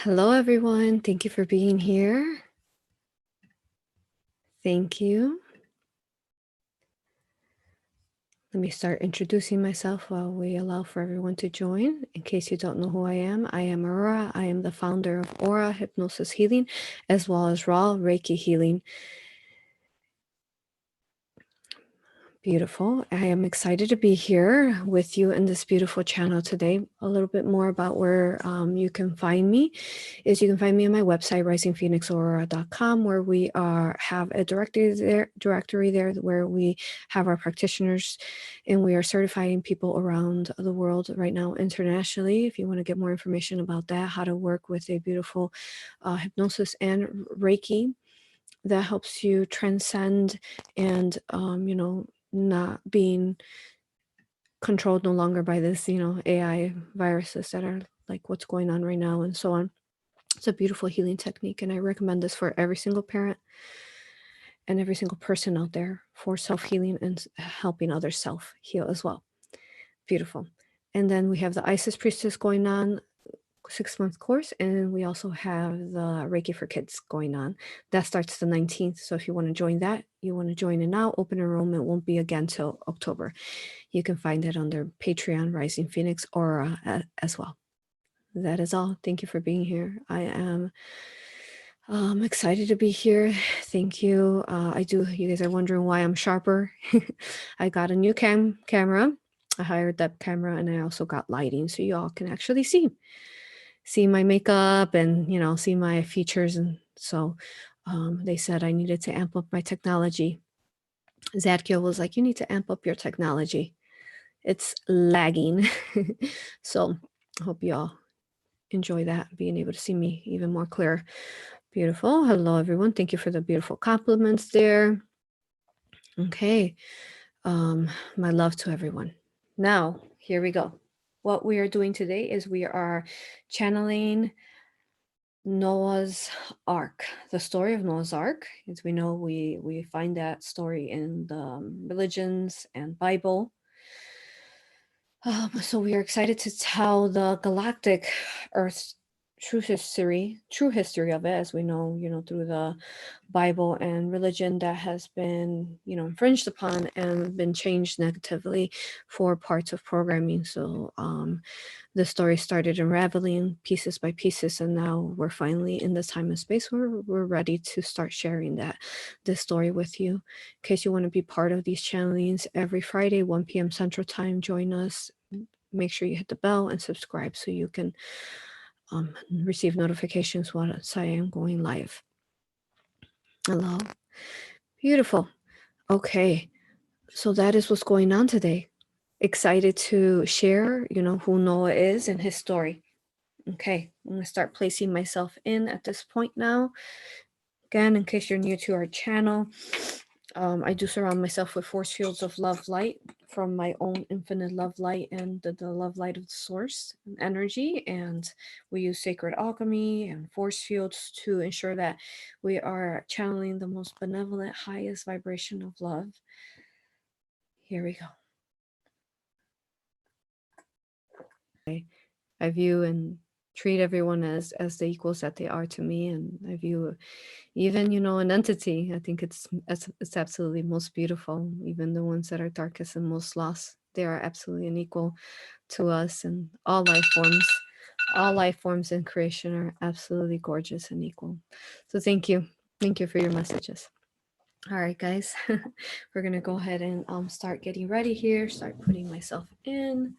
Hello, everyone. Thank you for being here. Thank you. Let me start introducing myself while we allow for everyone to join. In case you don't know who I am Aurora. I am the founder of A.U.R.A Hypnosis Healing, as well as Raw Reiki Healing. Beautiful. I am excited to be here with you in this beautiful channel today. A little bit more about where you can find me is you can find me on my website, risingphoenixaurora.com, where we have a directory there where we have our practitioners, and we are certifying people around the world right now internationally. If you want to get more information about that, how to work with a beautiful hypnosis and Reiki that helps you transcend and not being controlled no longer by this, AI viruses that are like what's going on right now and so on. It's a beautiful healing technique, and I recommend this for every single parent and every single person out there for self-healing and helping others self-heal as well. Beautiful. And then we have the Isis Priestess going on, 6-month course, and we also have the Reiki for Kids going on. That starts the 19th. So if you want to join that, you want to join it now. Open enrollment won't be again till October. You can find it under Patreon, Rising Phoenix Aura as well. That is all. Thank you for being here. I am excited to be here. Thank you. You guys are wondering why I'm sharper. I got a new camera. I hired that camera, and I also got lighting so you all can actually see my makeup and see my features. And so they said I needed to amp up my technology. Zadkiel was like, you need to amp up your technology, it's lagging. So I hope you all enjoy that, being able to see me even more clear. Beautiful. Hello, everyone. Thank you for the beautiful compliments there. Okay. My love to everyone. Now, here we go. What we are doing today is we are channeling Noah's Ark, the story of Noah's Ark. As we know, we find that story in the religions and Bible. So we are excited to tell the galactic Earth's true history of it, as we know, through the Bible and religion that has been, infringed upon and been changed negatively for parts of programming. So the story started unraveling pieces by pieces, and now we're finally in this time and space where we're ready to start sharing this story with you. In case you want to be part of these channelings every Friday, 1 p.m. Central Time, join us. Make sure you hit the bell and subscribe so you can receive notifications once I am going live. Hello. Beautiful. Okay. So that is what's going on today. Excited to share, who Noah is and his story. Okay. I'm going to start placing myself in at this point now. Again, in case you're new to our channel, I do surround myself with force fields of love light from my own infinite love light and the love light of the source energy. And we use sacred alchemy and force fields to ensure that we are channeling the most benevolent, highest vibration of love. Here we go. I view and treat everyone as the equals that they are to me, and I view even an entity. I think it's absolutely most beautiful. Even the ones that are darkest and most lost, they are absolutely an equal to us. And all life forms in creation are absolutely gorgeous and equal. So thank you for your messages. All right, guys. We're gonna go ahead and start getting ready here, start putting myself in.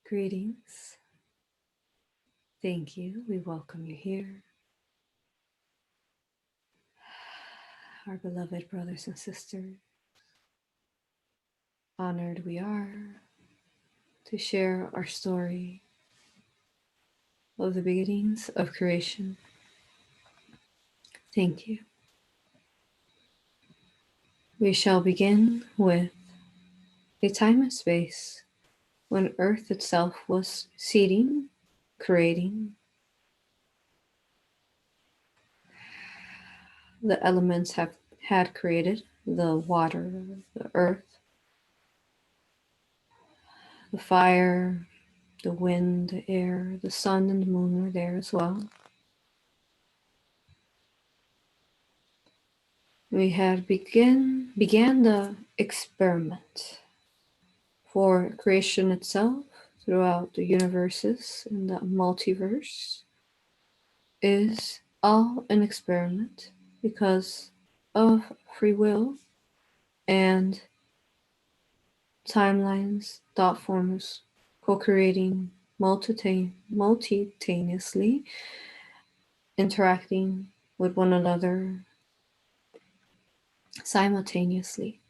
Greetings. Thank you. We welcome you here. Our beloved brothers and sisters, honored we are to share our story of the beginnings of creation. Thank you. We shall begin with a time and space when Earth itself was seeding, creating. The elements had created the water, the earth, the fire, the wind, the air, the sun, and the moon were there as well. We had began the experiment for creation itself throughout the universes in the multiverse is all an experiment because of free will and timelines, thought forms, co-creating multitaneously, interacting with one another simultaneously.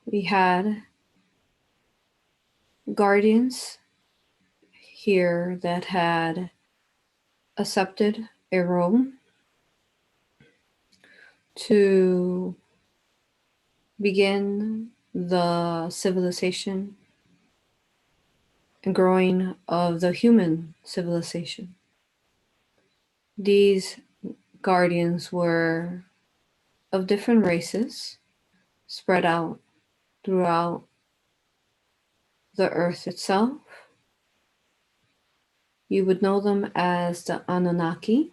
We had guardians here that had accepted a role to begin the civilization and growing of the human civilization. These guardians were of different races spread out throughout the earth itself. You would know them as the Anunnaki.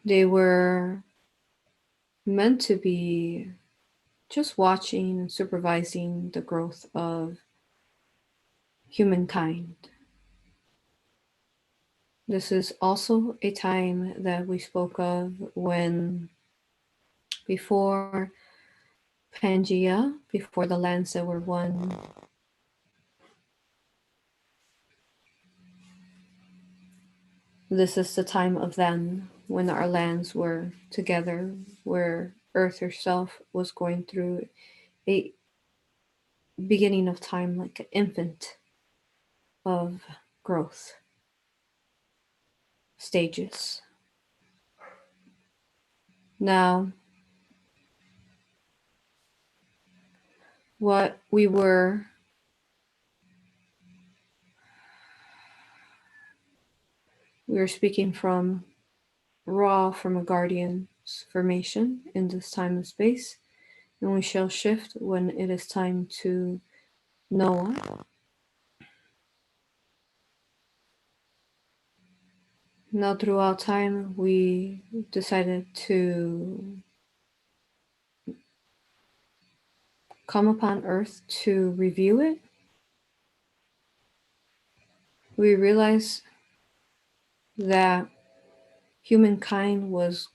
They were meant to be just watching and supervising the growth of humankind. This is also a time that we spoke of when, before Pangaea, before the lands that were one, this is the time of then when our lands were together, where Earth herself was going through a beginning of time like an infant of growth stages. Now, what we were speaking from raw from a guardian's formation in this time and space, and we shall shift when it is time to Noah. Now, throughout time, we decided to come upon Earth to review it. We realized that humankind was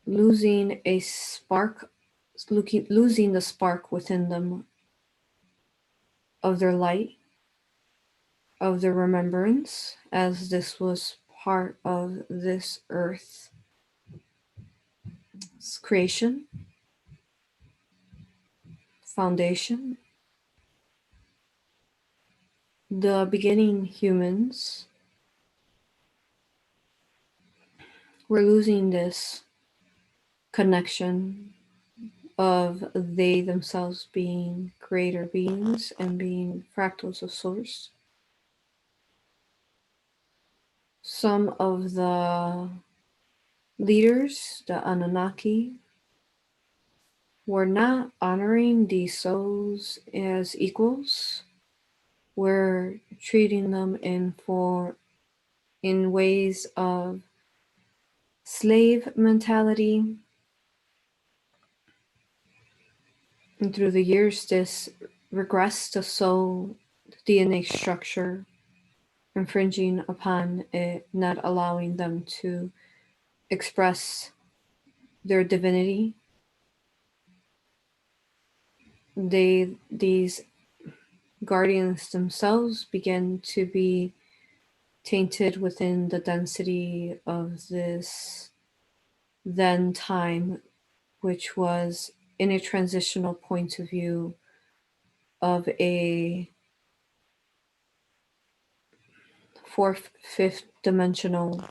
losing a spark, losing the spark within them of their light, of their remembrance, as this was part of this Earth's creation, foundation. The beginning humans were losing this connection of they themselves being creator beings and being fractals of source. Some of the leaders, the Anunnaki, were not honoring these souls as equals. We're treating them in ways of slave mentality, And through the years, this regressed the soul DNA structure, infringing upon it, not allowing them to express their divinity. These guardians themselves began to be tainted within the density of this then time, which was in a transitional point of view of a fourth, fifth dimensional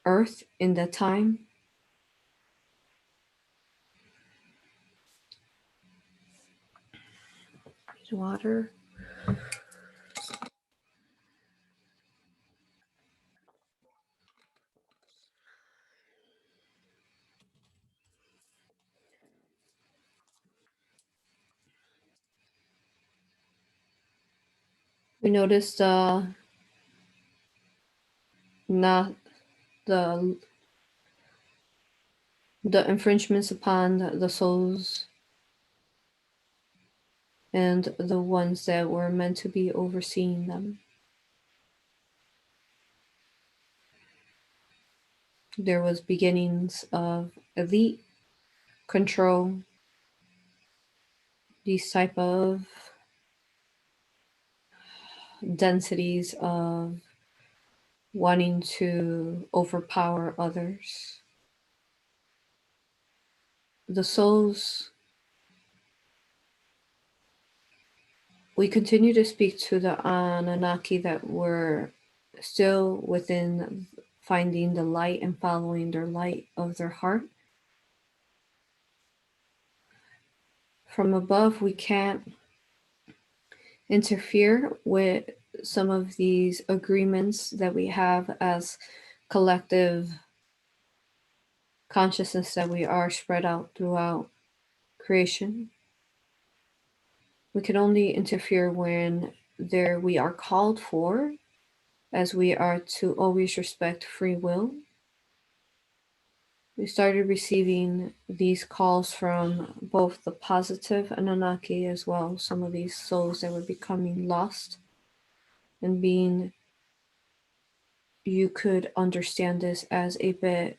Earth in that time. Water. We noticed not the the infringements upon the souls and the ones that were meant to be overseeing them. There was beginnings of elite control, these type of densities of wanting to overpower others. The souls, we continue to speak to the Anunnaki that were still within finding the light and following their light of their heart. From above, we can't interfere with some of these agreements that we have as collective consciousness that we are spread out throughout creation. We can only interfere when there we are called for, as we are to always respect free will. We started receiving these calls from both the positive Anunnaki as well, some of these souls that were becoming lost and being, you could understand this as a bit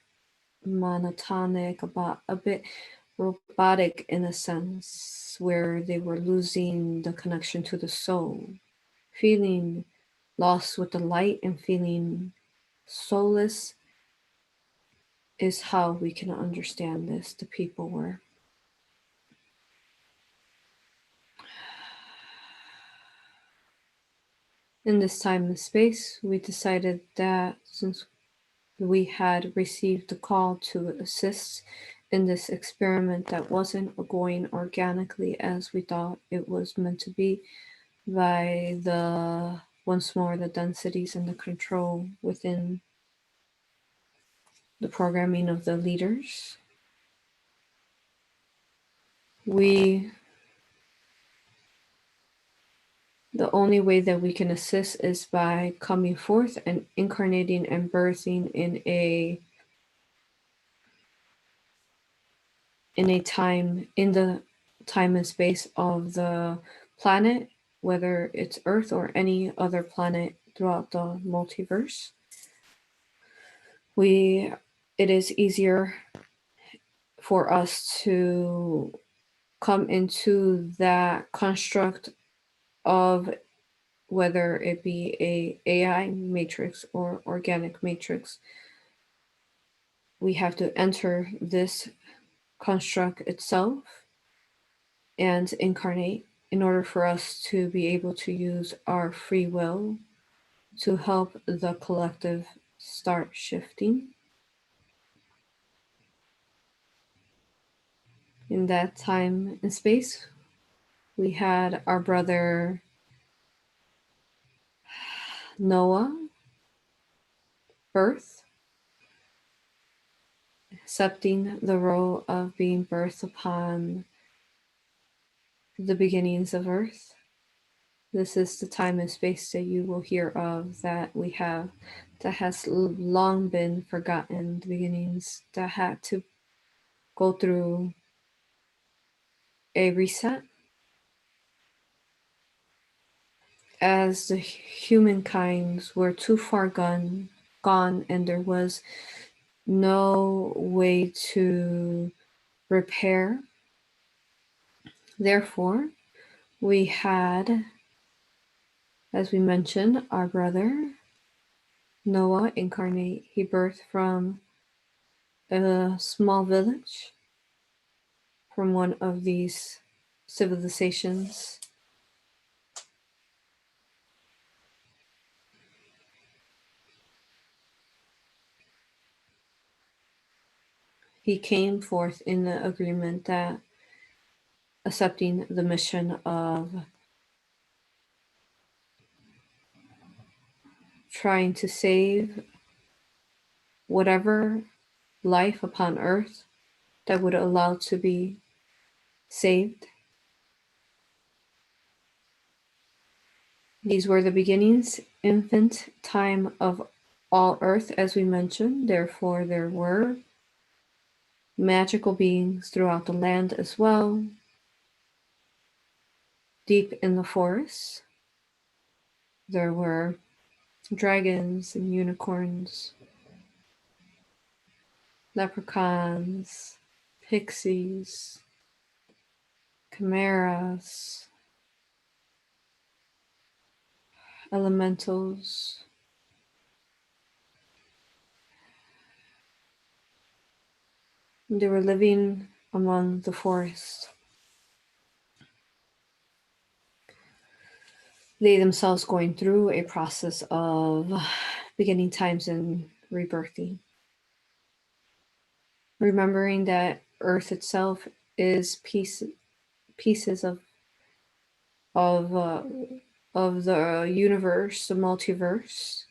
monotonic, about a bit robotic in a sense, where they were losing the connection to the soul, feeling lost with the light and feeling soulless is how we can understand this. The people were. In this time and space, we decided that since we had received the call to assist in this experiment that wasn't going organically as we thought it was meant to be, by the once more the densities and the control within the programming of the leaders, the only way that we can assist is by coming forth and incarnating and birthing in a time, in the time and space of the planet, whether it's Earth or any other planet throughout the multiverse. It is easier for us to come into that construct of whether it be a AI matrix or organic matrix. We have to enter this construct itself and incarnate in order for us to be able to use our free will to help the collective start shifting. In that time and space, we had our brother Noah birth, accepting the role of being birthed upon the beginnings of Earth. This is the time and space that you will hear of that we have, that has long been forgotten, the beginnings that had to go through a reset as the humankinds were too far gone, and there was no way to repair. Therefore, we had, as we mentioned, our brother Noah incarnate. He birthed from a small village, from one of these civilizations. He came forth in the agreement that accepting the mission of trying to save whatever life upon earth that would allow to be saved. These were the beginnings, infant time of all earth, as we mentioned. Therefore, there were magical beings throughout the land as well. Deep in the forest, there were dragons and unicorns, leprechauns, pixies, chimeras, elementals. They were living among the forest. They themselves going through a process of beginning times and rebirthing. Remembering that Earth itself is pieces of uh, of the universe, the multiverse.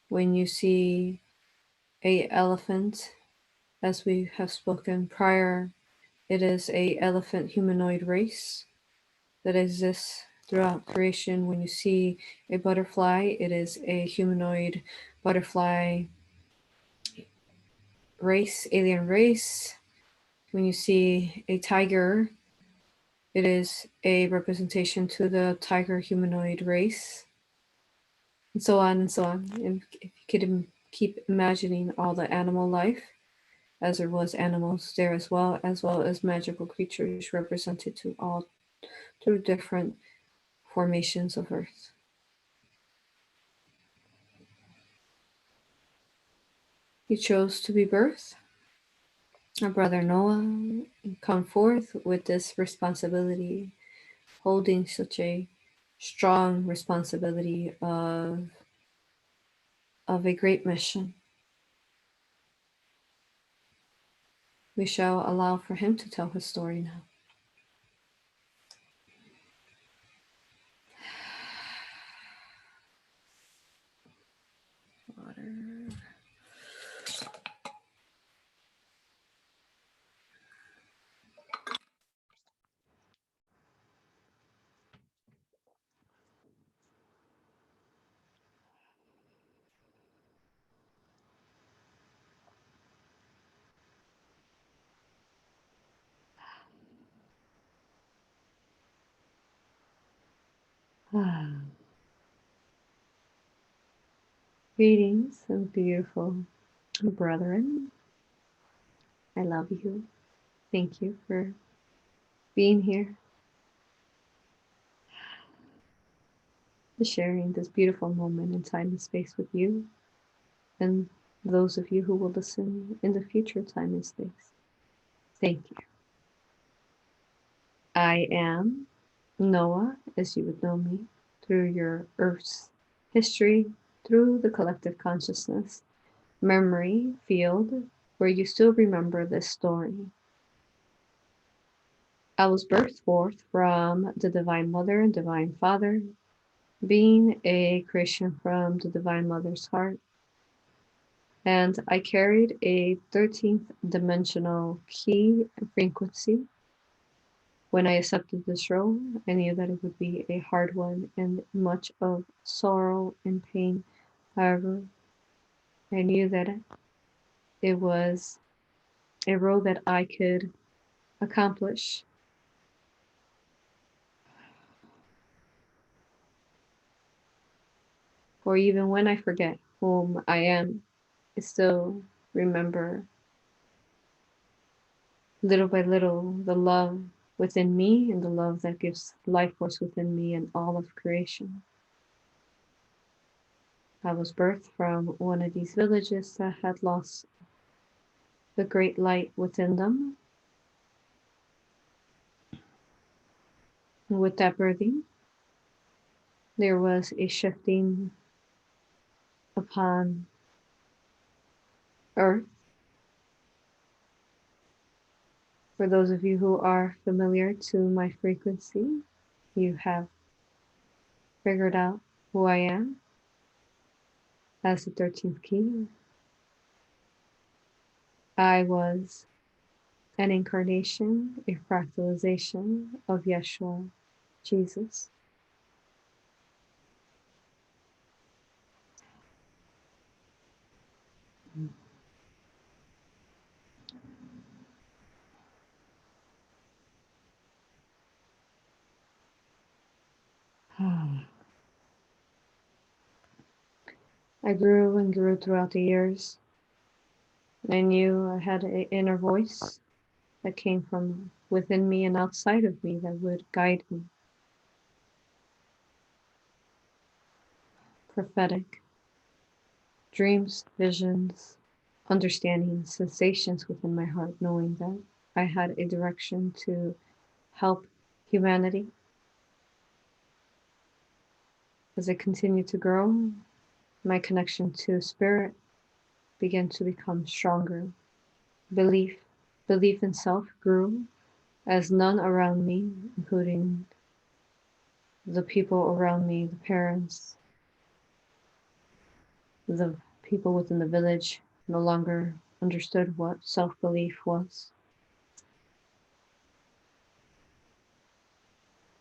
When you see a elephant, as we have spoken prior, it is a elephant humanoid race that exists throughout creation. When you see a butterfly, it is a humanoid butterfly race, alien race. When you see a tiger, it is a representation to the tiger humanoid race, and so on and so on. And if you could keep imagining all the animal life, as there was animals there as well as magical creatures represented to all through different formations of Earth. He chose to be birthed, our brother Noah, and come forth with this responsibility, holding such a strong responsibility of a great mission. We shall allow for him to tell his story now. Water. Greetings, and beautiful brethren. I love you. Thank you for being here, sharing this beautiful moment in time and space with you, and those of you who will listen in the future time and space. Thank you. I am Noah, as you would know me, through your Earth's history, through the collective consciousness, memory field, where you still remember this story. I was birthed forth from the Divine Mother and Divine Father, being a creation from the Divine Mother's heart. And I carried a 13th dimensional key and frequency. When I accepted this role, I knew that it would be a hard one and much of sorrow and pain. However, I knew that it was a role that I could accomplish or even when I forget whom I am, I still remember little by little the love within me and the love that gives life force within me and all of creation. I was birthed from one of these villages that had lost the great light within them. And with that birthing, there was a shifting upon Earth. For those of you who are familiar to my frequency, you have figured out who I am as the 13th key. I was an incarnation, a fractalization of Yeshua, Jesus. I grew and grew throughout the years. I knew I had an inner voice that came from within me and outside of me that would guide me. Prophetic dreams, visions, understanding, sensations within my heart, knowing that I had a direction to help humanity. As I continued to grow, my connection to spirit began to become stronger. Belief in self grew as none around me, including the people around me, the parents, the people within the village, no longer understood what self-belief was.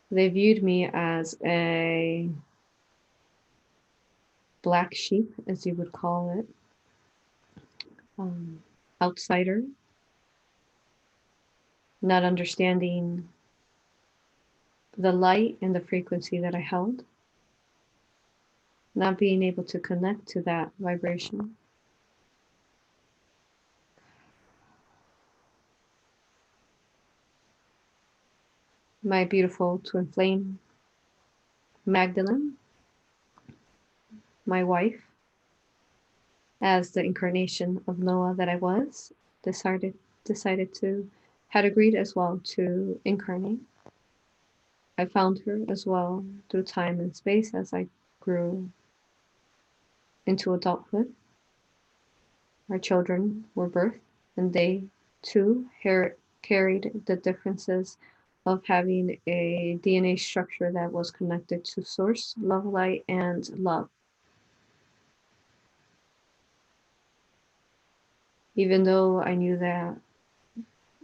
They viewed me as a black sheep, as you would call it, outsider, not understanding the light and the frequency that I held, not being able to connect to that vibration. My beautiful twin flame, Magdalene, my wife, as the incarnation of Noah that I was, decided to, had agreed as well to incarnate. I found her as well through time and space as I grew into adulthood. Our children were birthed, and they too carried the differences of having a DNA structure that was connected to source, love, light, and love. Even though I knew that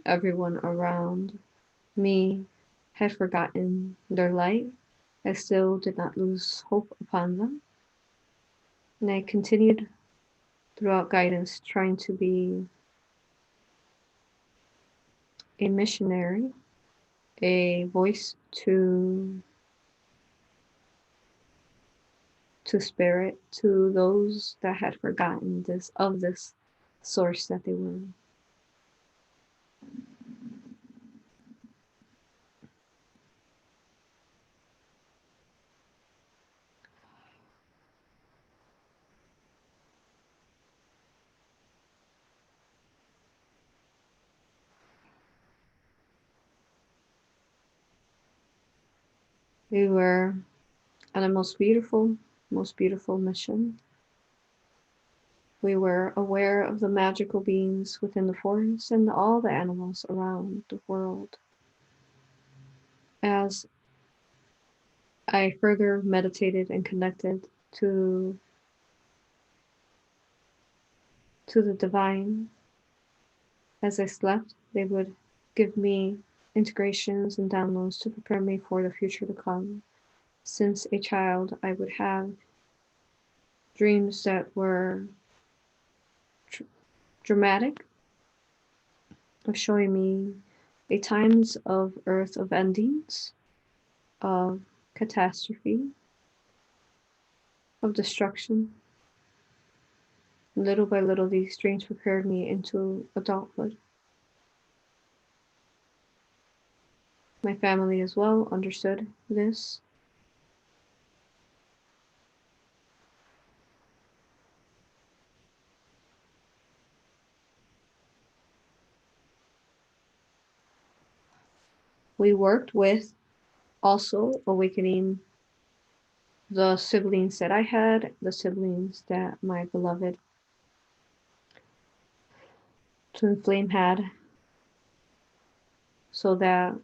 everyone around me had forgotten their light, I still did not lose hope upon them. And I continued throughout guidance trying to be a missionary, a voice to spirit, to those that had forgotten this source that they were. We were on a most beautiful mission. We were aware of the magical beings within the forest and all the animals around the world. As I further meditated and connected to the divine, as I slept, they would give me integrations and downloads to prepare me for the future to come. Since a child, I would have dreams that were dramatic, of showing me a times of Earth of endings, of catastrophe, of destruction. Little by little, these dreams prepared me into adulthood. My family as well understood this. We worked with also awakening the siblings that I had, the siblings that my beloved twin flame had, so that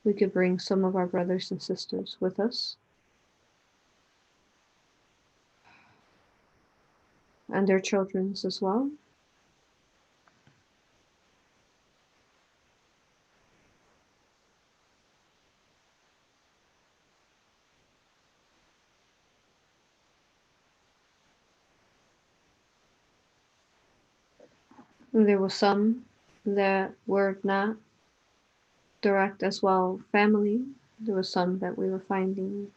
we could bring some of our brothers and sisters with us, and their children's as well. And there were some that were not direct as well family. There were some that we were finding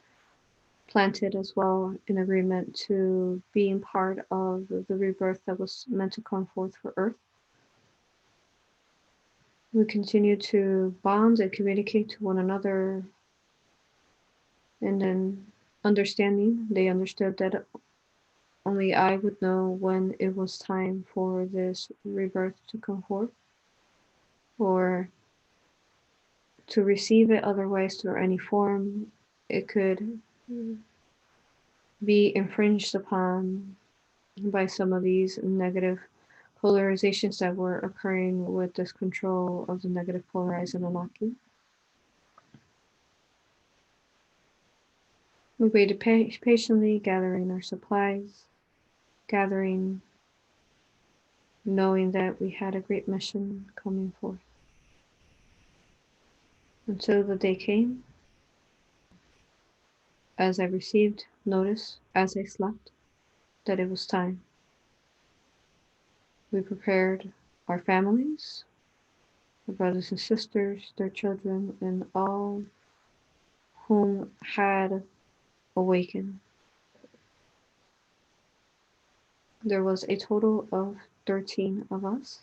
planted as well in agreement to being part of the rebirth that was meant to come forth for Earth. We continue to bond and communicate to one another, and then understanding, they understood that only I would know when it was time for this rebirth to come forth, or to receive it otherwise through any form. It could be infringed upon by some of these negative polarizations that were occurring with this control of the negative polarized Anunnaki. We waited patiently, gathering our supplies, gathering, knowing that we had a great mission coming forth. Until the day came, as I received notice as I slept that it was time. We prepared our families, our brothers and sisters, their children, and all whom had awakened. There was a total of 13 of us.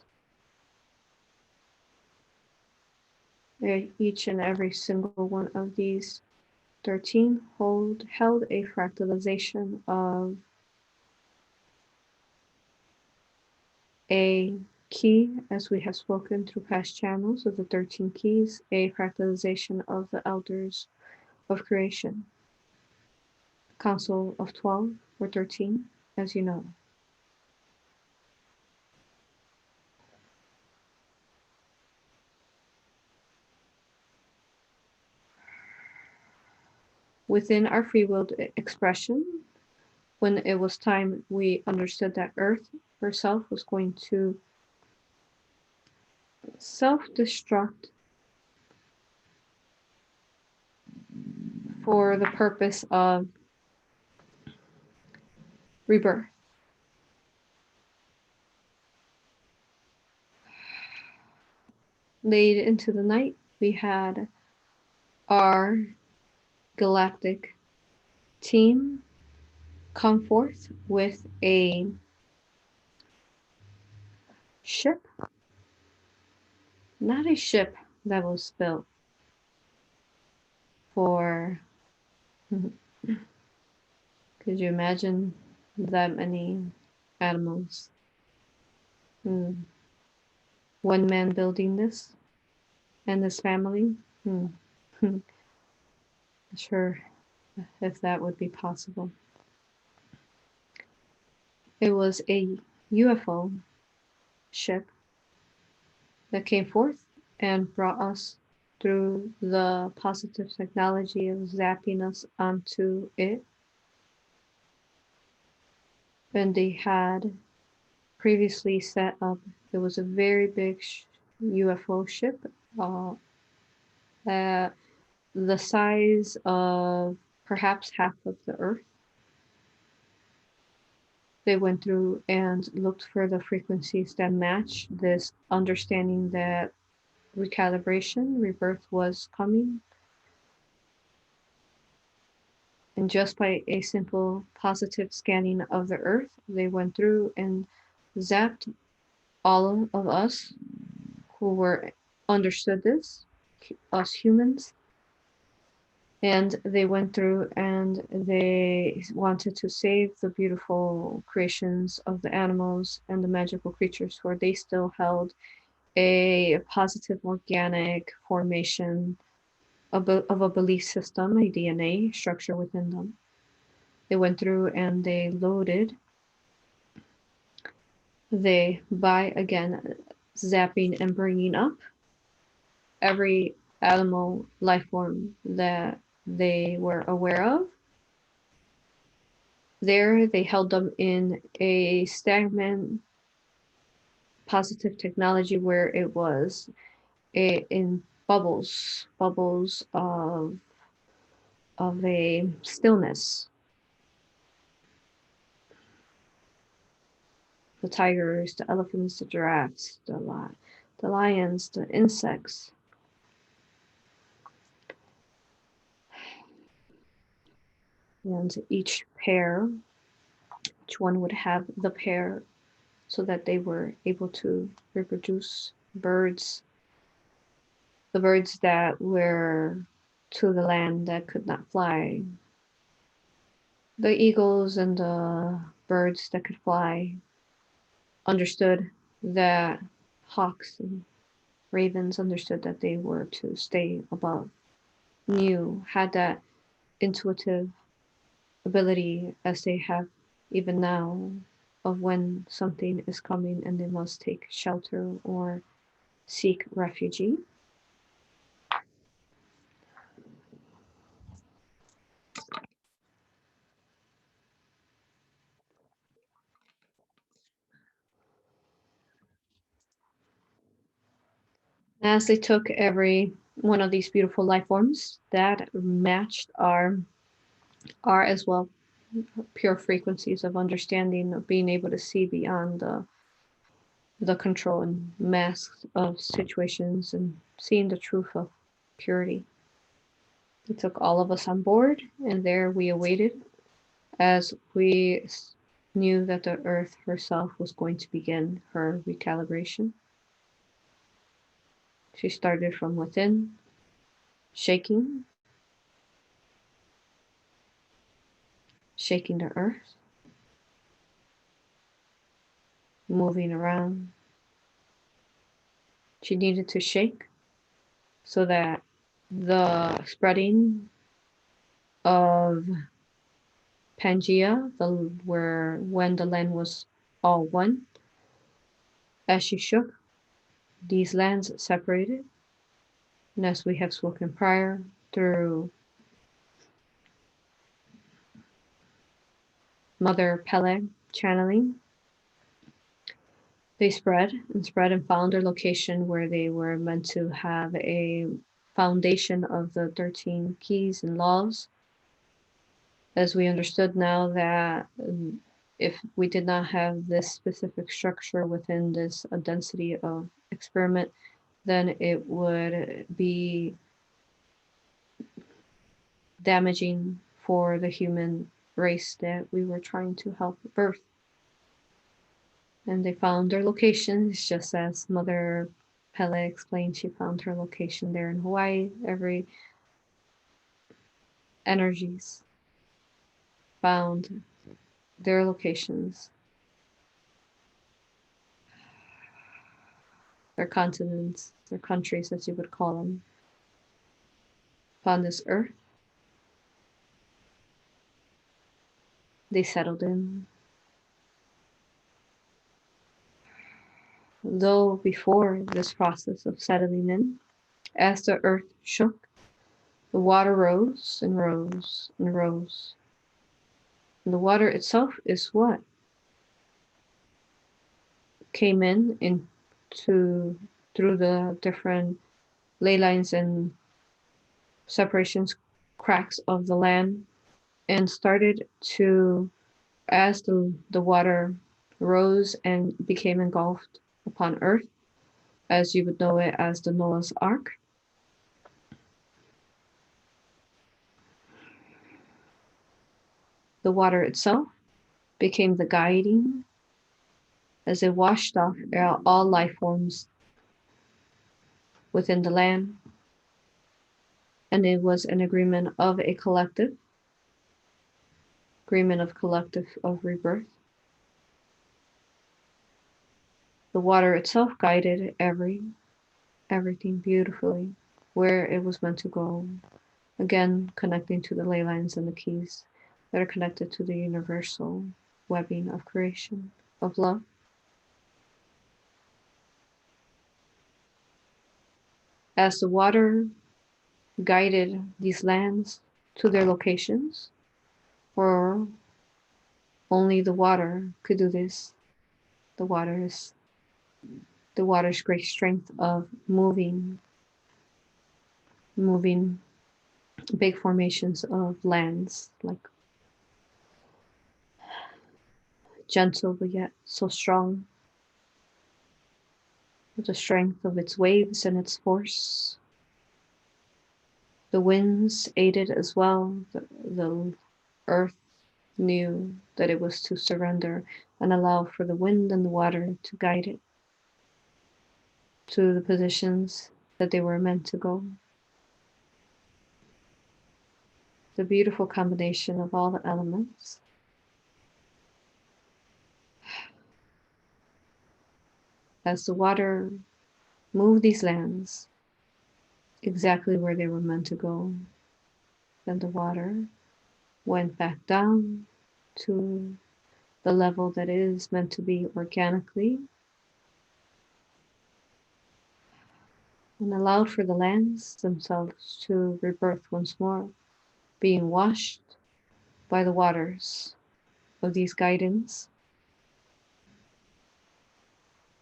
Each and every single one of these 13 held a fractalization of a key, as we have spoken through past channels of the 13 keys, a fractalization of the elders of creation. Council of 12 or 13, as you know. Within our free willed expression, when it was time, we understood that Earth herself was going to self-destruct for the purpose of rebirth. Late into the night, we had our galactic team come forth with a ship, not a ship that was built for, could you imagine that many animals? One man building this and this family? Not sure if that would be possible. It was a UFO ship that came forth and brought us through the positive technology of zapping us onto it. And they had previously set up, it was a very big UFO ship, the size of perhaps half of the Earth. They went through and looked for the frequencies that match this understanding that recalibration, rebirth was coming. And just by a simple positive scanning of the Earth, they went through and zapped all of us who were understood this, us humans, and they went through and they wanted to save the beautiful creations of the animals and the magical creatures, for they still held a positive organic formation of a belief system, a DNA structure within them. They went through and they loaded, by again zapping and bringing up every animal life form that they were aware of. There, they held them in a stagnant positive technology where it was in bubbles of a stillness. The tigers, the elephants, the giraffes, the lions, the insects. And each one would have the pair so that they were able to reproduce. Birds, the birds that were to the land that could not fly, the eagles and the birds that could fly understood that hawks and ravens understood that they were to stay above, had that intuitive ability as they have even now of when something is coming and they must take shelter or seek refuge. As they took every one of these beautiful life forms that matched our as well, pure frequencies of understanding, of being able to see beyond the control and masks of situations and seeing the truth of purity. They took all of us on board, and there we awaited as we knew that the Earth herself was going to begin her recalibration. She started from within, shaking the Earth, moving around. She needed to shake so that the spreading of Pangaea, where when the land was all one, as she shook, these lands separated, and as we have spoken prior, through Mother Peleg channeling, they spread and found their location where they were meant to have a foundation of the 13 keys and laws. As we understood now that if we did not have this specific structure within this density of experiment, then it would be damaging for the human race that we were trying to help birth. And they found their locations, just as Mother Pele explained, she found her location there in Hawaii. Every energies found their locations, their continents, their countries, as you would call them, upon this earth. They settled in. Though before this process of settling in, as the earth shook, the water rose and rose and rose. And the water itself is what came into through the different ley lines and separations, cracks of the land, and started to, as the water rose and became engulfed upon earth, as you would know it as the Noah's Ark. The water itself became the guiding as it washed off all life forms within the land, and it was an agreement of a collective, of rebirth. The water itself guided everything beautifully where it was meant to go, again connecting to the ley lines and the keys that are connected to the universal webbing of creation, of love. As the water guided these lands to their locations, or only the water could do this. The water's great strength of moving big formations of lands, like gentle but yet so strong, with the strength of its waves and its force. The winds aided as well. The earth knew that it was to surrender and allow for the wind and the water to guide it to the positions that they were meant to go. The beautiful combination of all the elements. As the water moved these lands exactly where they were meant to go, then the water went back down to the level that it is meant to be organically, and allowed for the lands themselves to rebirth once more, being washed by the waters of these guidance,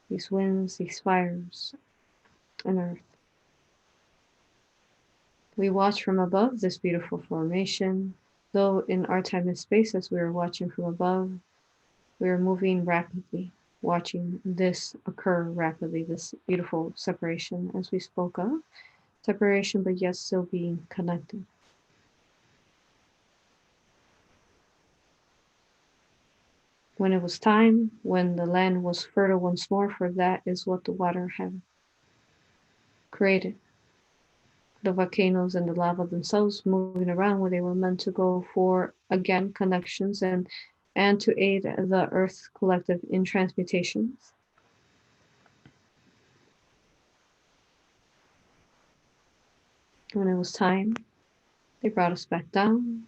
these winds, these fires, and earth. We watch from above this beautiful formation, though in our time and space, as we are watching from above, we are moving rapidly, watching this occur rapidly, this beautiful separation, as we spoke of. Separation, but yet still being connected. When it was time, when the land was fertile once more, for that is what the water had created. The volcanoes and the lava themselves moving around where they were meant to go for, again, connections and to aid the Earth collective in transmutations. When it was time, they brought us back down,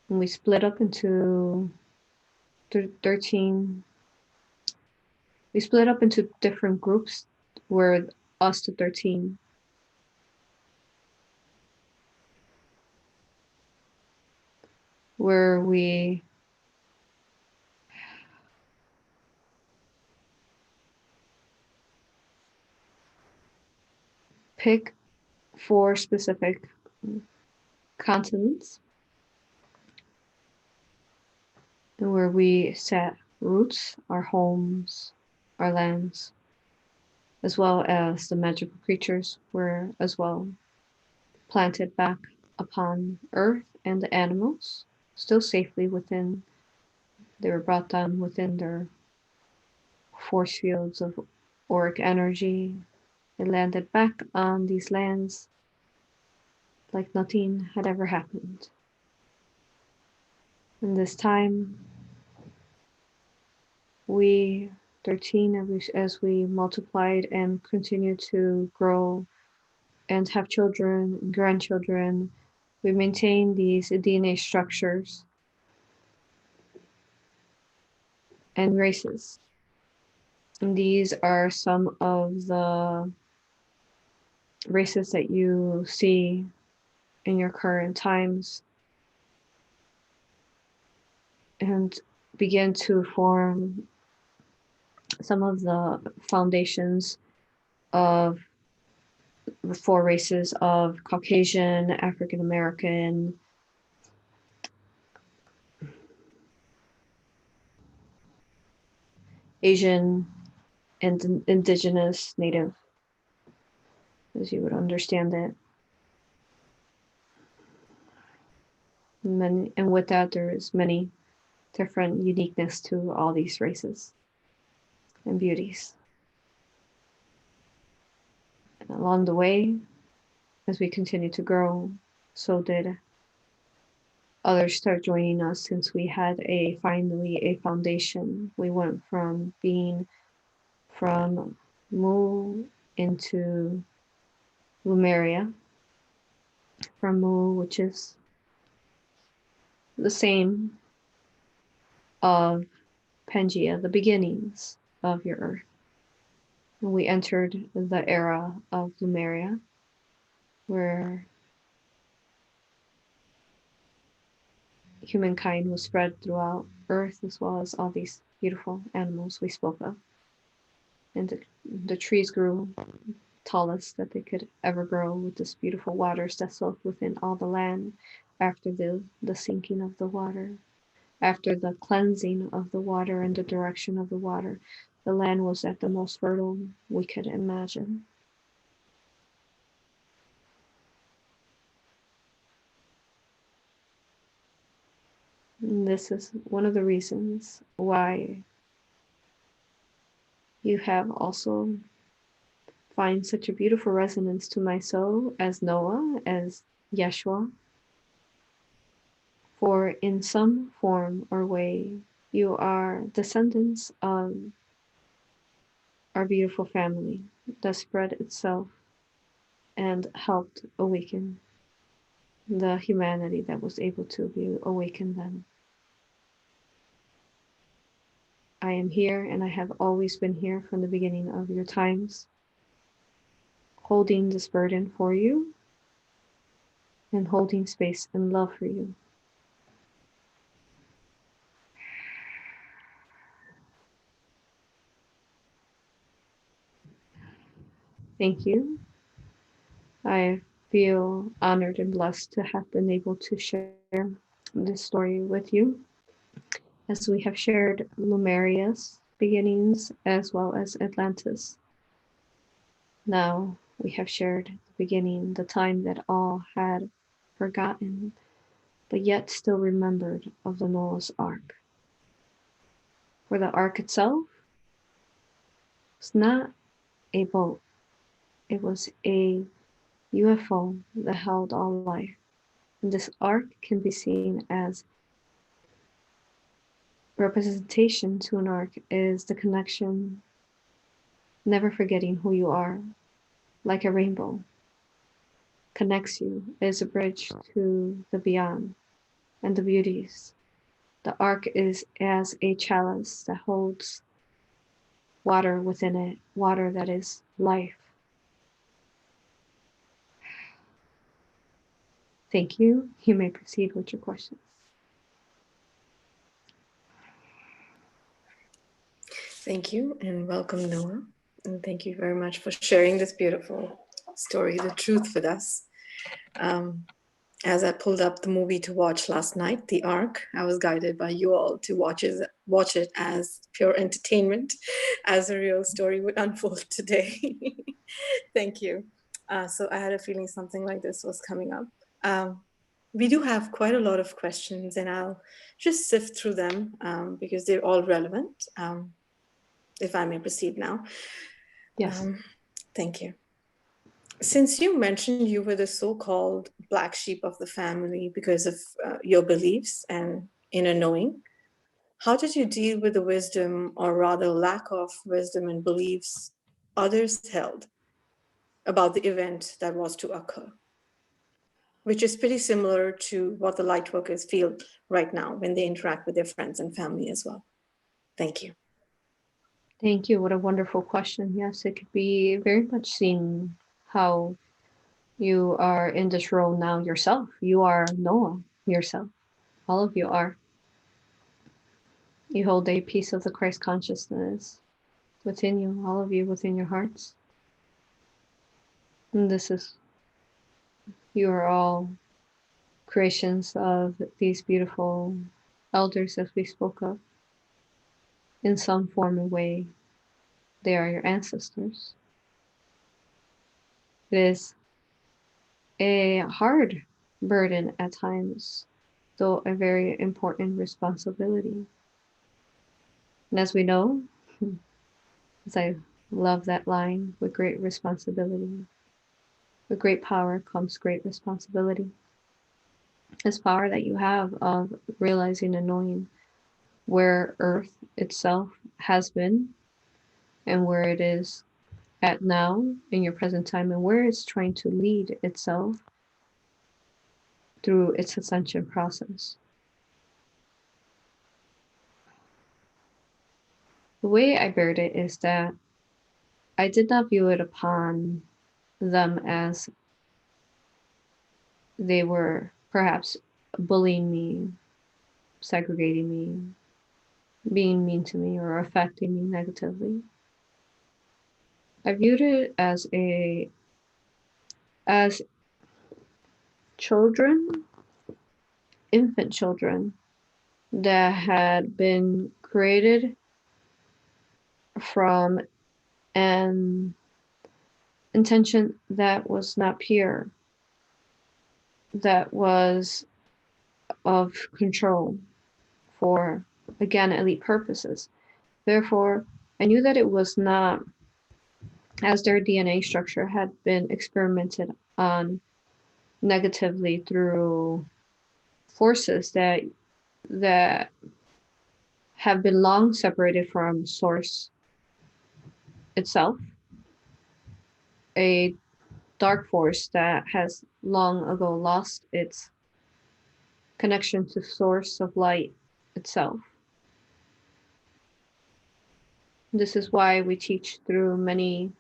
and we split up into 13. We split up into different groups, where us to 13. Where we pick 4 specific continents, and where we set roots, our homes, our lands, as well as the magical creatures were as well planted back upon Earth, and the animals still safely within. They were brought down within their force fields of auric energy. They landed back on these lands like nothing had ever happened. And this time, we 13, as we multiplied and continued to grow and have children and grandchildren, we maintain these DNA structures and races. And these are some of the races that you see in your current times, and begin to form some of the foundations of the 4 races of Caucasian, African American, Asian, and indigenous, native, as you would understand it. And with that, there is many different uniqueness to all these races and beauties. And along the way, as we continue to grow, so did others start joining us, since we had finally a foundation. We went from being from Mu into Lemuria, from Mu, which is the same of Pangaea, the beginnings of your Earth. And we entered the era of Lemuria, where humankind was spread throughout Earth, as well as all these beautiful animals we spoke of. And the trees grew tallest that they could ever grow, with this beautiful waters that soaked within all the land after the sinking of the water. After the cleansing of the water and the direction of the water, the land was at the most fertile we could imagine. And this is one of the reasons why you have also find such a beautiful resonance to my soul as Noah, as Yeshua. For in some form or way, you are descendants of our beautiful family that spread itself and helped awaken the humanity that was able to be awakened then. I am here, and I have always been here from the beginning of your times, holding this burden for you and holding space and love for you. Thank you. I feel honored and blessed to have been able to share this story with you, as we have shared Lemuria's beginnings as well as Atlantis. Now we have shared the beginning, the time that all had forgotten, but yet still remembered, of the Noah's Ark. For the Ark itself was not a boat, it was a UFO that held all life. And this Ark can be seen as representation to an arc is the connection, never forgetting who you are, like a rainbow connects you, is a bridge to the beyond and the beauties. The ark is as a chalice that holds water within it, water that is life. Thank you. You may proceed with your questions. Thank you, and welcome, Noah. And thank you very much for sharing this beautiful story, the truth, with us. As I pulled up the movie to watch last night, The Ark, I was guided by you all to watch it as pure entertainment, as a real story would unfold today. Thank you. So I had a feeling something like this was coming up. We do have quite a lot of questions, and I'll just sift through them because they're all relevant. If I may proceed now. Yes. Thank you. Since you mentioned you were the so-called black sheep of the family because of your beliefs and inner knowing, how did you deal with the wisdom, or rather lack of wisdom and beliefs, others held about the event that was to occur? Which is pretty similar to what the light workers feel right now when they interact with their friends and family as well. Thank you. Thank you. What a wonderful question. Yes, it could be very much seen how you are in this role now yourself. You are Noah yourself. All of you are. You hold a piece of the Christ consciousness within you, all of you within your hearts. And this is, you are all creations of these beautiful elders as we spoke of. In some form or way, they are your ancestors. It is a hard burden at times still a very important responsibility. And as we know, as I love that line, with great responsibility, with great power comes great responsibility. This power that you have of realizing and knowing where Earth itself has been and where it is at now in your present time and where it's trying to lead itself through its ascension process. The way I bared it is that I did not view it upon them as they were perhaps bullying me, segregating me, being mean to me, or affecting me negatively. I viewed it as children, infant children that had been created from an intention that was not pure, that was of control for, again, elite purposes. Therefore, I knew that it was not, as their DNA structure had been experimented on negatively through forces that have been long separated from source itself, a dark force that has long ago lost its connection to source of light itself. This is why we teach through many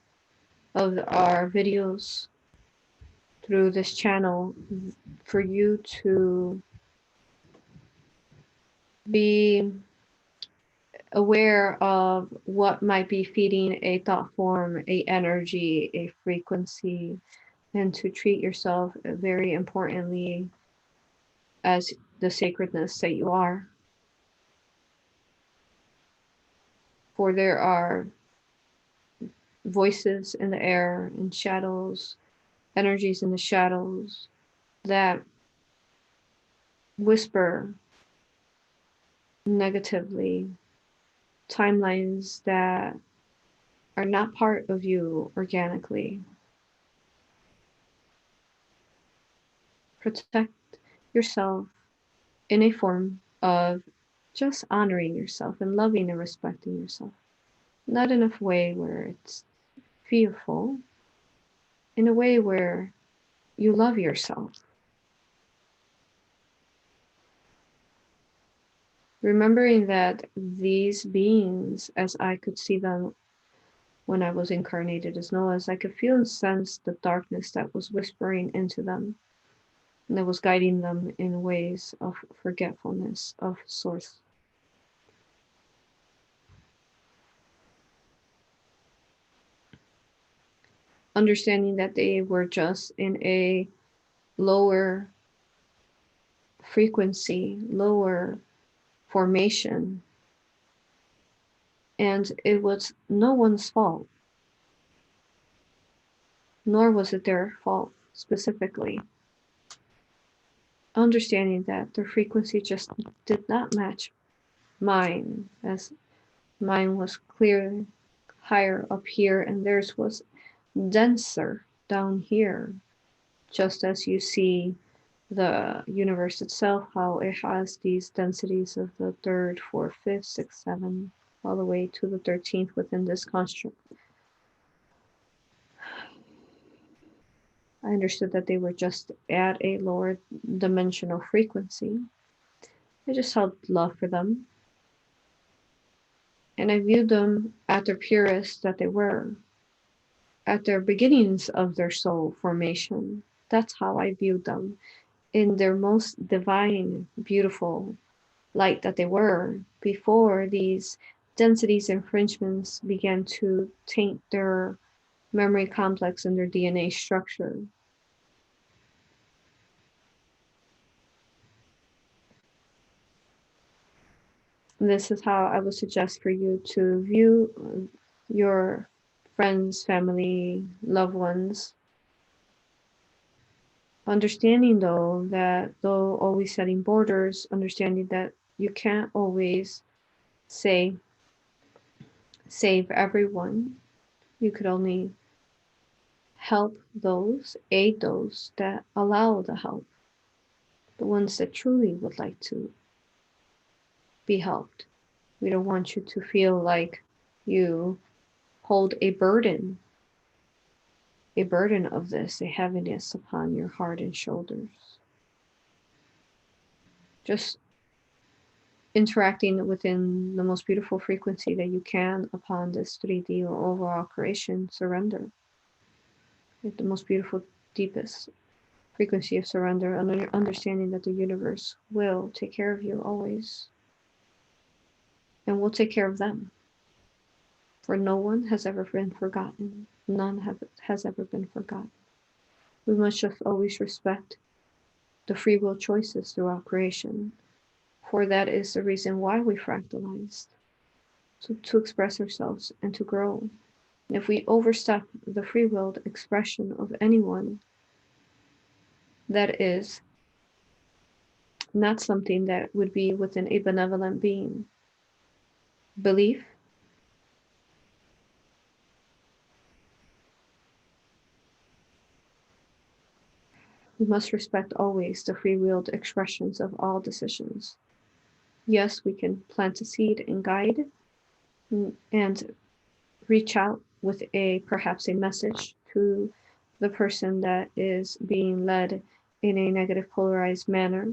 of our videos through this channel for you to be aware of what might be feeding a thought form, a energy, a frequency, and to treat yourself very importantly as the sacredness that you are. For there are voices in the air and shadows, energies in the shadows that whisper negatively, timelines that are not part of you organically. Protect yourself in a form of just honoring yourself and loving and respecting yourself. Not in a way where it's fearful, in a way where you love yourself. Remembering that these beings, as I could see them when I was incarnated as Noah's, I could feel and sense the darkness that was whispering into them and that was guiding them in ways of forgetfulness of source. Understanding that they were just in a lower frequency, lower formation, and it was no one's fault, nor was it their fault specifically. Understanding that their frequency just did not match mine, as mine was clear higher up here and theirs was denser down here, just as you see the universe itself, how it has these densities of the third, fourth, fifth, sixth, seventh, all the way to the 13th within this construct. I understood that they were just at a lower dimensional frequency. I just held love for them. And I viewed them at their purest that they were, at their beginnings of their soul formation. That's how I viewed them, in their most divine, beautiful light that they were, before these densities infringements began to taint their memory complex and their DNA structure. This is how I would suggest for you to view your friends, family, loved ones, Understanding though that though always setting borders, understanding that you can't always say save everyone. You could only help those, aid those that allow the help, the ones that truly would like to be helped. We don't want you to feel like you hold a burden of this, a heaviness upon your heart and shoulders. Just interacting within the most beautiful frequency that you can upon this 3D overall creation, surrender. The most beautiful, deepest frequency of surrender, and understanding that the universe will take care of you always, and will take care of them. For no one has ever been forgotten. None has ever been forgotten. We must just always respect the free will choices throughout creation, for that is the reason why we fractalized, to express ourselves and to grow. And if we overstep the free willed expression of anyone, that is not something that would be within a benevolent being. Belief, we must respect always the free willed expressions of all decisions. Yes, we can plant a seed and guide and reach out with perhaps a message to the person that is being led in a negative polarized manner.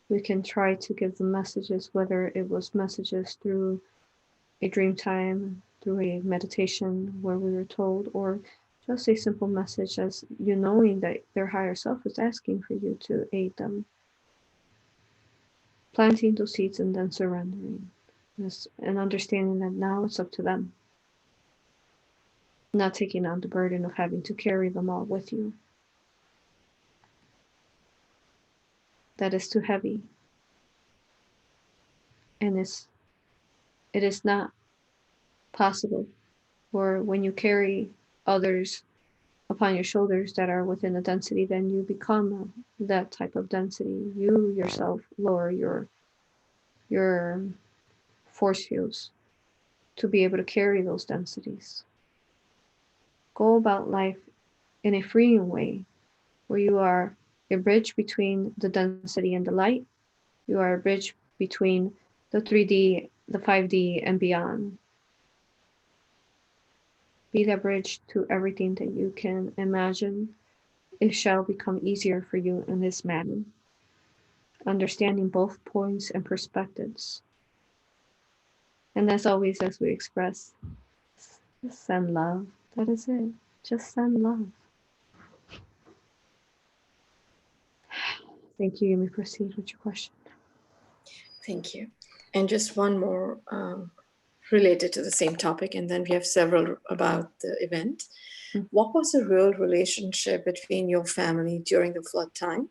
We can try to give them messages, whether it was messages through a dream time, through a meditation where we were told, or just a simple message as you knowing that their higher self is asking for you to aid them. Planting those seeds and then surrendering. And understanding that now it's up to them. Not taking on the burden of having to carry them all with you. That is too heavy. And it is not possible. Or when you carry others upon your shoulders that are within a density, then you become that type of density. You yourself lower your force fields to be able to carry those densities. Go about life in a freeing way where you are a bridge between the density and the light. You are a bridge between the 3D, the 5D, and beyond. Be that bridge to everything that you can imagine. It shall become easier for you in this manner. Understanding both points and perspectives. And as always, as we express, send love. That is it. Just send love. Thank you. You may proceed with your question. Thank you. And just one more related to the same topic, and then we have several about the event. What was the real relationship between your family during the flood time?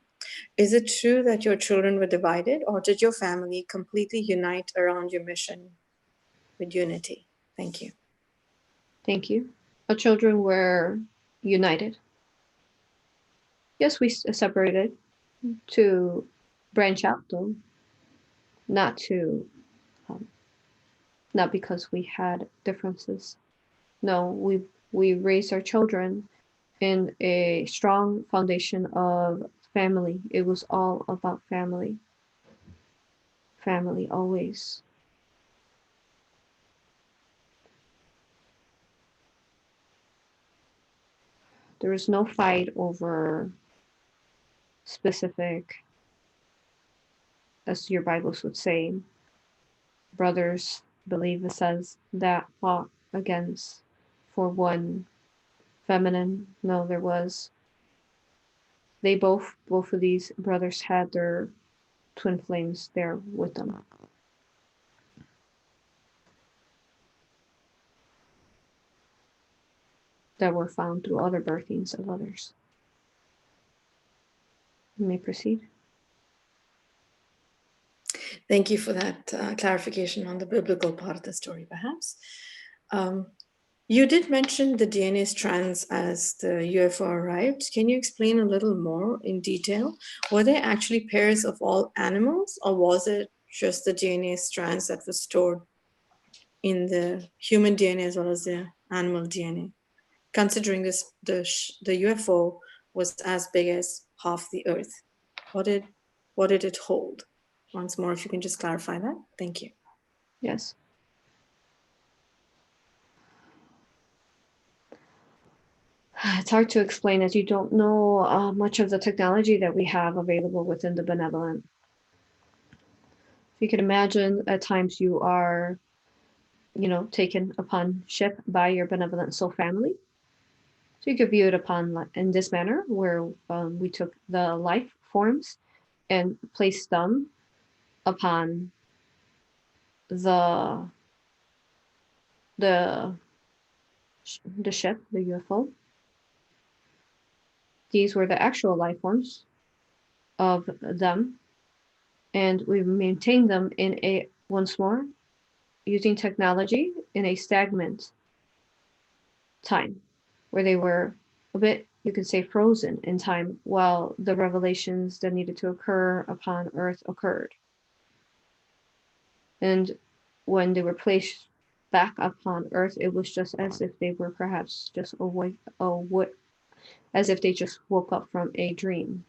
Is it true that your children were divided, or did your family completely unite around your mission with unity? Thank you. Thank you. Our children were united. Yes, we separated to branch out, though, not to, not because we had differences. No, we raised our children in a strong foundation of family. It was all about family. Family always. There was no fight over specific, as your Bibles would say, brothers, I believe it says, that fought against for one feminine. No, there was. They both of these brothers had their twin flames there with them. That were found through other birthings of others. You may proceed. Thank you for that clarification on the biblical part of the story, perhaps. You did mention the DNA strands as the UFO arrived. Can you explain a little more in detail? Were they actually pairs of all animals, or was it just the DNA strands that were stored in the human DNA as well as the animal DNA? Considering the UFO was as big as half the Earth, what did it hold? Once more, if you can just clarify that. Thank you. Yes. It's hard to explain as you don't know much of the technology that we have available within the benevolent. If you can imagine, at times you are, taken upon ship by your benevolent soul family. So you could view it upon in this manner, where we took the life forms and placed them upon the the the ship, the UFO. These were the actual life forms of them, and we maintained them once more using technology in a stagnant time, where they were a bit, you could say, frozen in time while the revelations that needed to occur upon Earth occurred. And when they were placed back upon Earth, it was just as if they were perhaps just awake, as if they just woke up from a dream.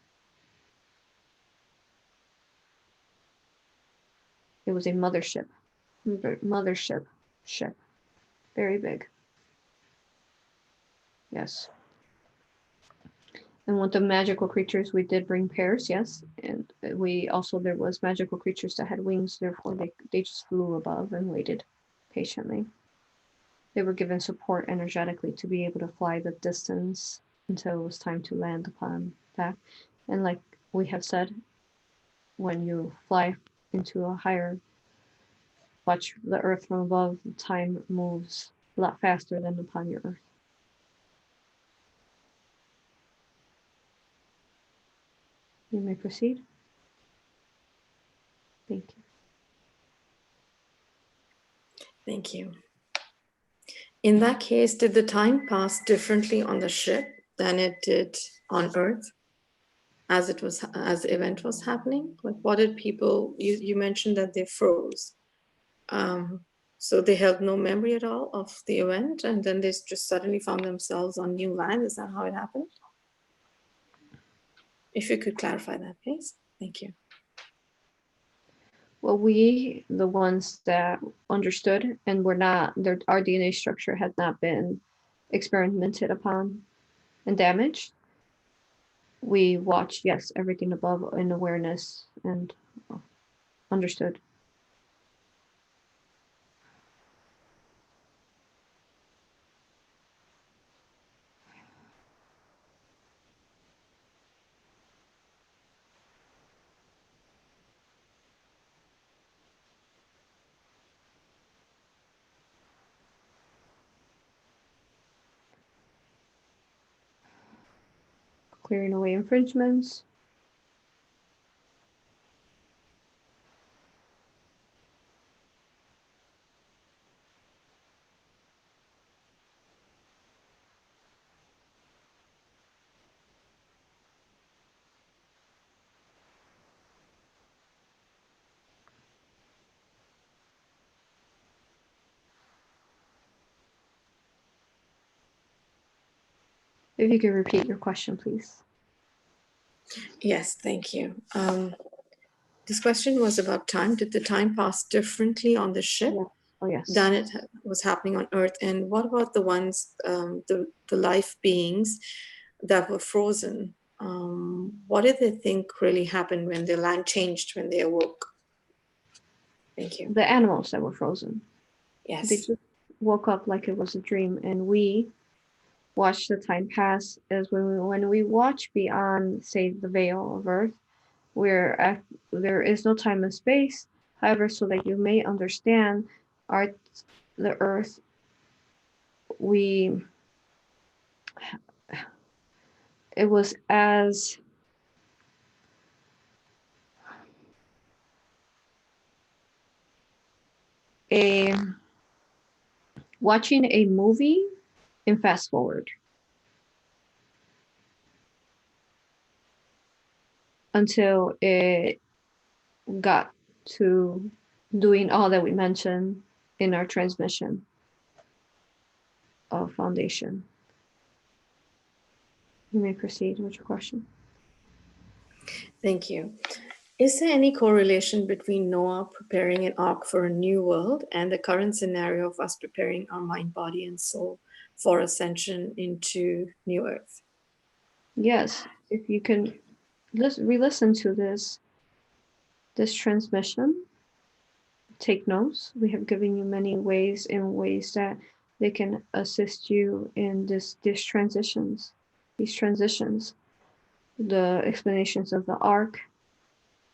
It was a mothership ship, very big. Yes. And with the magical creatures, we did bring pairs, yes. And we also, there was magical creatures that had wings, therefore they just flew above and waited patiently. They were given support energetically to be able to fly the distance until it was time to land upon that. And like we have said, when you fly into a higher, watch the Earth from above, time moves a lot faster than upon your Earth. You may proceed. Thank you. Thank you. In that case, did the time pass differently on the ship than it did on Earth as the event was happening? Like, what did people? You mentioned that they froze, so they held no memory at all of the event, and then they just suddenly found themselves on new land. Is that how it happened? If you could clarify that, please. Thank you. Well, we, the ones that understood and were not, our DNA structure had not been experimented upon and damaged. We watched, yes, everything above in awareness and understood. Clearing away infringements. If you could repeat your question, please. Yes, thank you. This question was about time. Did the time pass differently on the ship? Yeah. Oh, yes. Than it was happening on Earth? And what about the ones, the life beings that were frozen? What did they think really happened when their land changed, when they awoke? Thank you. The animals that were frozen. Yes. They just woke up like it was a dream, and we watch the time pass as when we watch beyond, say, the veil of Earth, where there is no time and space. However, so that you may understand, the Earth, it was as a watching a movie and fast forward until it got to doing all that we mentioned in our transmission of foundation. You may proceed with your question. Thank you. Is there any correlation between Noah preparing an ark for a new world and the current scenario of us preparing our mind, body, and soul for ascension into New Earth? Yes, if you can re-listen to this transmission, take notes. We have given you many ways that they can assist you in these transitions, the explanations of the arc,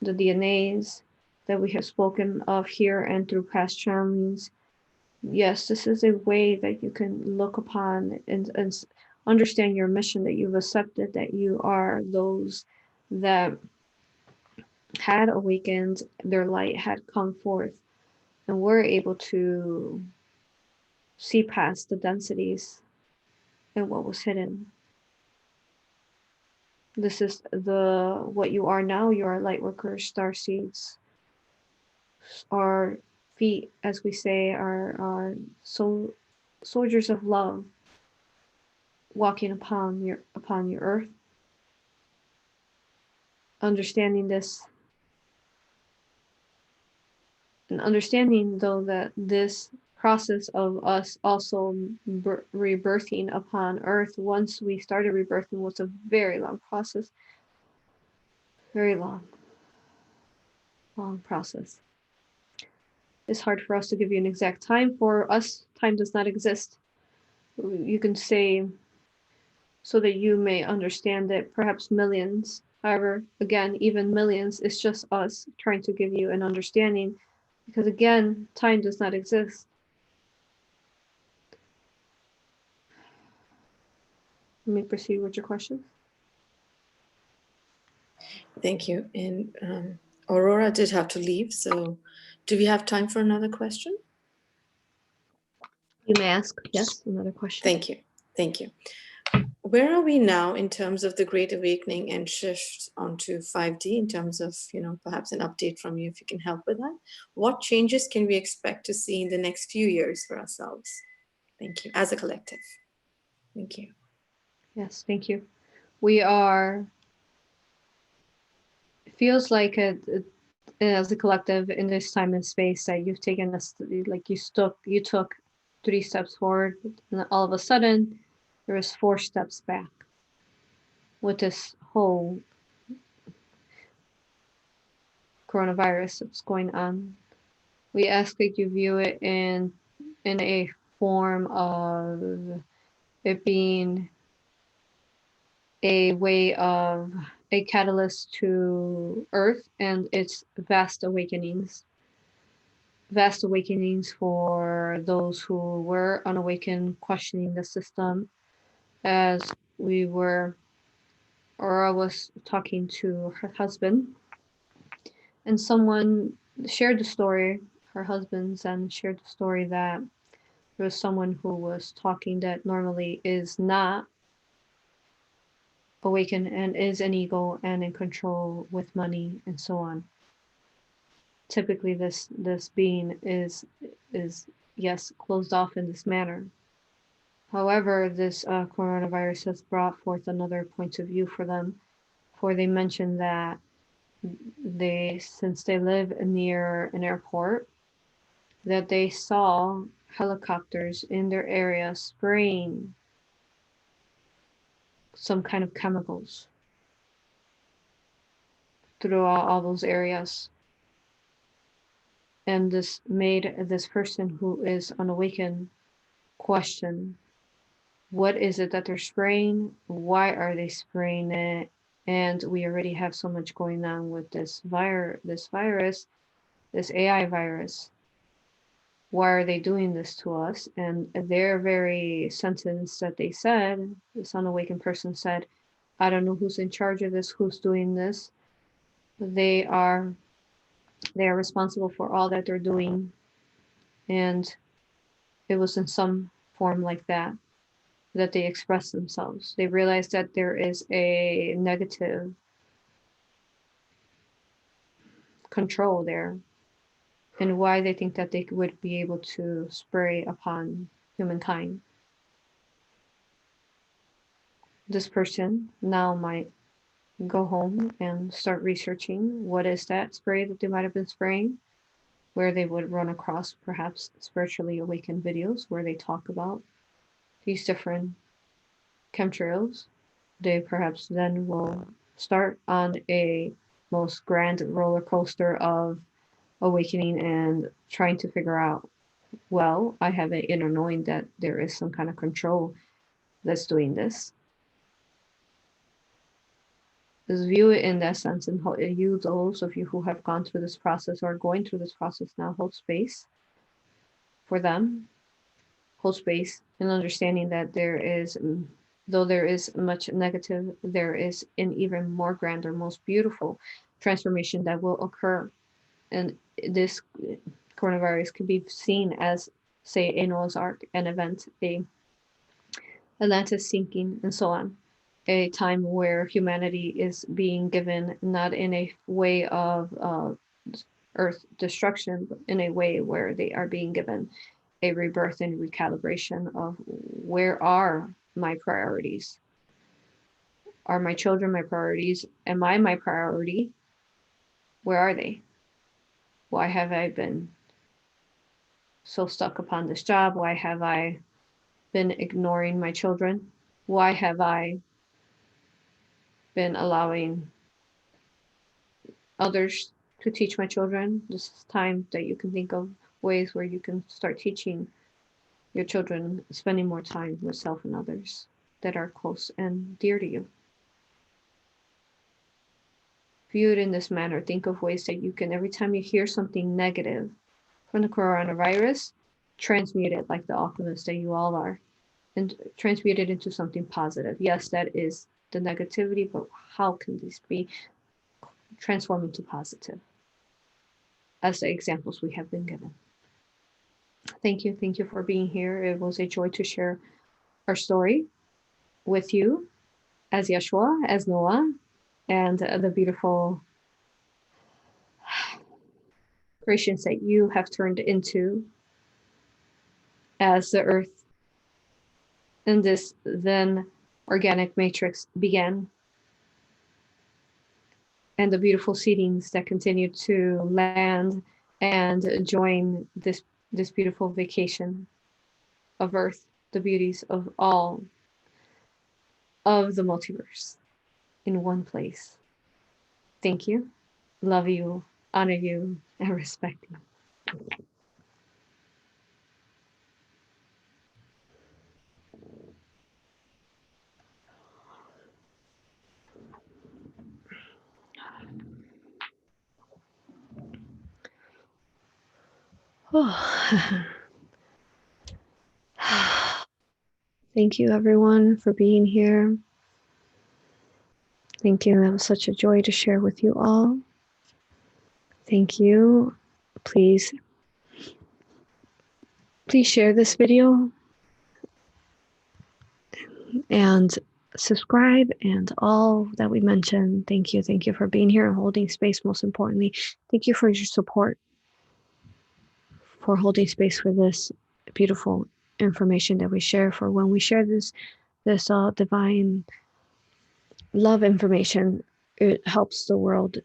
the DNAs that we have spoken of here and through past channelings. Yes, this is a way that you can look upon and understand your mission, that you've accepted, that you are those that had awakened, their light had come forth, and were able to see past the densities and what was hidden. This is what you are now. You are light workers, star seeds. Our feet, as we say, are soldiers of love, walking upon your earth, understanding this, and understanding though that this process of us also rebirthing upon earth, once we started rebirthing, was a very long process, very long process. It's hard for us to give you an exact time. For us, time does not exist. You can say, so that you may understand that perhaps millions, however, again, even millions is just us trying to give you an understanding, because again, time does not exist. Let me proceed with your question. Thank you. And Aurora did have to leave, so do we have time for another question? You may ask, yes, another question. Thank you. Thank you. Where are we now in terms of the Great Awakening and shift onto 5D, in terms of, perhaps an update from you if you can help with that? What changes can we expect to see in the next few years for ourselves? Thank you. As a collective. Thank you. Yes, thank you. We are, it feels like as a collective in this time and space that you've taken us, like you took 3 steps forward, and all of a sudden there was 4 steps back with this whole coronavirus that's going on. We ask that you view it in a form of it being a way of a catalyst to Earth and its vast awakenings for those who were unawakened, questioning the system, as we were. Aurora was talking to her husband, and someone shared the story, her husband's, and shared the story that there was someone who was talking that normally is not awakened and is an ego and in control with money and so on. Typically this being is yes, closed off in this manner. However, this coronavirus has brought forth another point of view for them, for they mentioned that since they live near an airport, that they saw helicopters in their area spraying some kind of chemicals throughout all those areas. And this made this person who is unawakened question, what is it that they're spraying? Why are they spraying it? And we already have so much going on with this virus, this AI virus. Why are they doing this to us? And their very sentence that they said, this unawakened person said, I don't know who's in charge of this, who's doing this. They are responsible for all that they're doing. And it was in some form like that they express themselves. They realize that there is a negative control there, and why they think that they would be able to spray upon humankind. This person now might go home and start researching what is that spray that they might have been spraying, where they would run across perhaps spiritually awakened videos where they talk about these different chemtrails. They perhaps then will start on a most grand roller coaster of awakening and trying to figure out, well, I have an inner knowing that there is some kind of control that's doing this. Just view it in that sense, and you, those of you who have gone through this process or are going through this process now, hold space for them. Hold space and understanding that there is, though there is much negative, there is an even more grander, most beautiful transformation that will occur. And this coronavirus could be seen as, say, a Noah's Ark, an event, a Atlantis sinking, and so on. A time where humanity is being given not in a way of earth destruction, but in a way where they are being given a rebirth and recalibration of, where are my priorities? Are my children my priorities? Am I my priority? Where are they? Why have I been so stuck upon this job? Why have I been ignoring my children? Why have I been allowing others to teach my children? This is time that you can think of ways where you can start teaching your children, spending more time with self and others that are close and dear to you. View it in this manner. Think of ways that you can, every time you hear something negative from the coronavirus, transmute it like the alchemist that you all are, and transmute it into something positive. Yes, that is the negativity, but how can this be transformed into positive? As the examples we have been given. Thank you. Thank you for being here. It was a joy to share our story with you as Yeshua, as Noah, and the beautiful creations that you have turned into as the earth and this then organic matrix began, and the beautiful seedings that continue to land and join this beautiful vacation of earth, the beauties of all of the multiverse in one place. Thank you, love you, honor you, and respect you. Oh. Thank you, everyone, for being here. Thank you. That was such a joy to share with you all. Thank you. Please share this video and subscribe and all that we mentioned. Thank you. Thank you for being here and holding space. Most importantly, thank you for your support, for holding space for this beautiful information that we share. For when we share this divine love information, it helps the world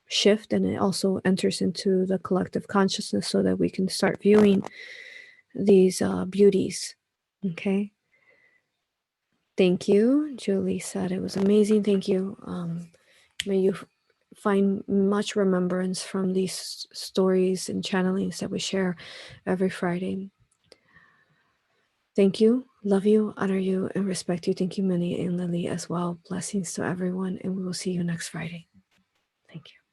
shift, and it also enters into the collective consciousness so that we can start viewing these beauties. Okay. Thank you. Julie said it was amazing. Thank you. May you find much remembrance from these stories and channelings that we share every Friday. Thank you. Love you, honor you, and respect you. Thank you, Minnie and Lily, as well. Blessings to everyone, and we will see you next Friday. Thank you.